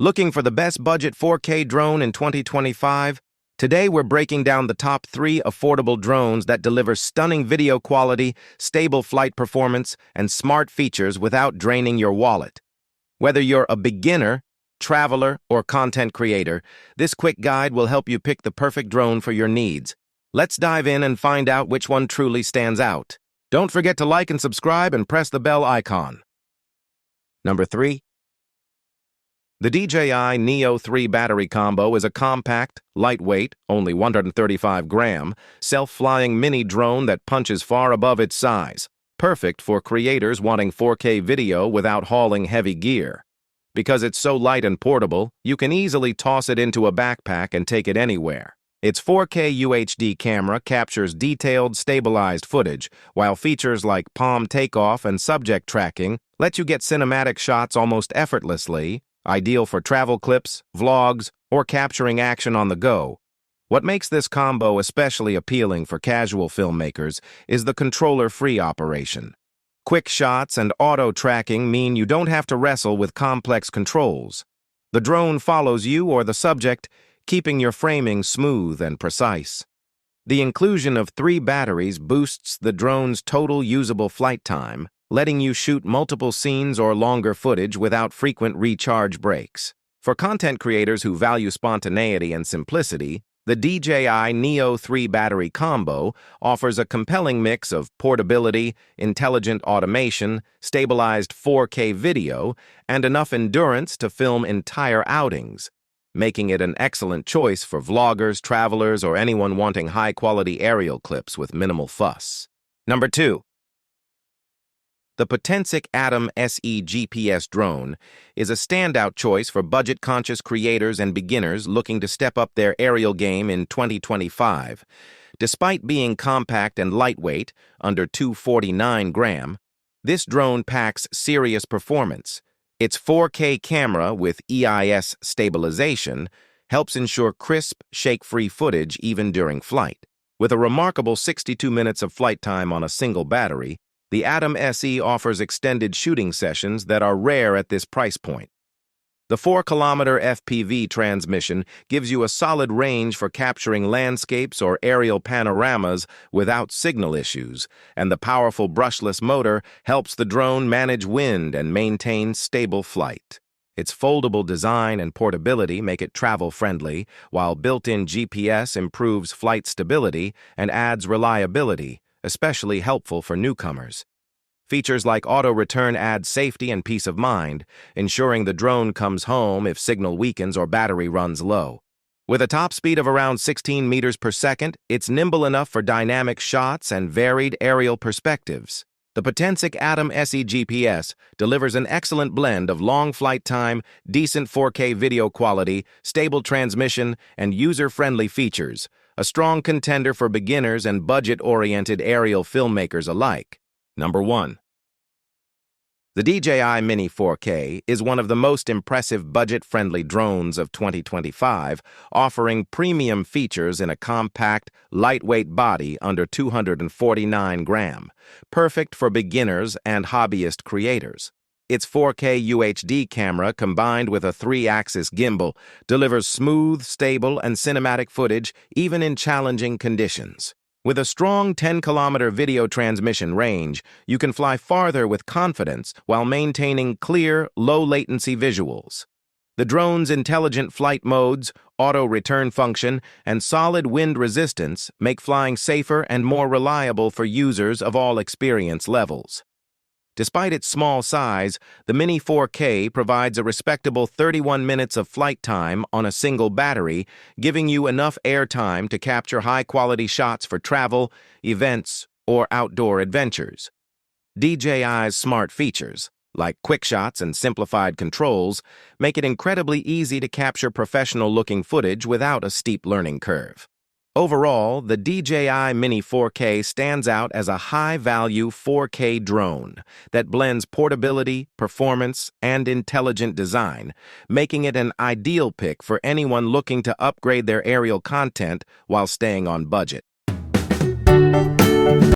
Looking for the best budget 4K drone in 2025? Today we're breaking down the top 3 affordable drones that deliver stunning video quality, stable flight performance, and smart features without draining your wallet. Whether you're a beginner, traveler, or content creator, this quick guide will help you pick the perfect drone for your needs. Let's dive in and find out which one truly stands out. Don't forget to like and subscribe and press the bell icon. Number 3. The DJI Neo Three-Battery Combo is a compact, lightweight, only 135 gram, self-flying mini drone that punches far above its size, perfect for creators wanting 4K video without hauling heavy gear. Because it's so light and portable, you can easily toss it into a backpack and take it anywhere. Its 4K UHD camera captures detailed, stabilized footage, while features like palm takeoff and subject tracking let you get cinematic shots almost effortlessly, ideal for travel clips, vlogs, or capturing action on the go. What makes this combo especially appealing for casual filmmakers is the controller-free operation. Quick shots and auto-tracking mean you don't have to wrestle with complex controls. The drone follows you or the subject, keeping your framing smooth and precise. The inclusion of 3 batteries boosts the drone's total usable flight time, letting you shoot multiple scenes or longer footage without frequent recharge breaks. For content creators who value spontaneity and simplicity, the DJI Neo Three-Battery Combo offers a compelling mix of portability, intelligent automation, stabilized 4K video, and enough endurance to film entire outings, making it an excellent choice for vloggers, travelers, or anyone wanting high-quality aerial clips with minimal fuss. Number 2. The Potensic Atom SE GPS drone is a standout choice for budget-conscious creators and beginners looking to step up their aerial game in 2025. Despite being compact and lightweight, under 249 gram, this drone packs serious performance. Its 4K camera with EIS stabilization helps ensure crisp, shake-free footage even during flight. With a remarkable 62 minutes of flight time on a single battery, the Atom SE offers extended shooting sessions that are rare at this price point. The 4-kilometer FPV transmission gives you a solid range for capturing landscapes or aerial panoramas without signal issues, and the powerful brushless motor helps the drone manage wind and maintain stable flight. Its foldable design and portability make it travel-friendly, while built-in GPS improves flight stability and adds reliability, especially helpful for newcomers. Features like auto-return add safety and peace of mind, ensuring the drone comes home if signal weakens or battery runs low. With a top speed of around 16 meters per second, it's nimble enough for dynamic shots and varied aerial perspectives. The Potensic Atom SE GPS delivers an excellent blend of long flight time, decent 4K video quality, stable transmission, and user-friendly features, a strong contender for beginners and budget-oriented aerial filmmakers alike. Number 1. The DJI Mini 4K is one of the most impressive budget-friendly drones of 2025, offering premium features in a compact, lightweight body under 249 gram, perfect for beginners and hobbyist creators. Its 4K UHD camera, combined with a 3-axis gimbal, delivers smooth, stable, and cinematic footage even in challenging conditions. With a strong 10-kilometer video transmission range, you can fly farther with confidence while maintaining clear, low-latency visuals. The drone's intelligent flight modes, auto-return function, and solid wind resistance make flying safer and more reliable for users of all experience levels. Despite its small size, the Mini 4K provides a respectable 31 minutes of flight time on a single battery, giving you enough airtime to capture high-quality shots for travel, events, or outdoor adventures. DJI's smart features, like quick shots and simplified controls, make it incredibly easy to capture professional-looking footage without a steep learning curve. Overall, the DJI Mini 4K stands out as a high-value 4K drone that blends portability, performance, and intelligent design, making it an ideal pick for anyone looking to upgrade their aerial content while staying on budget.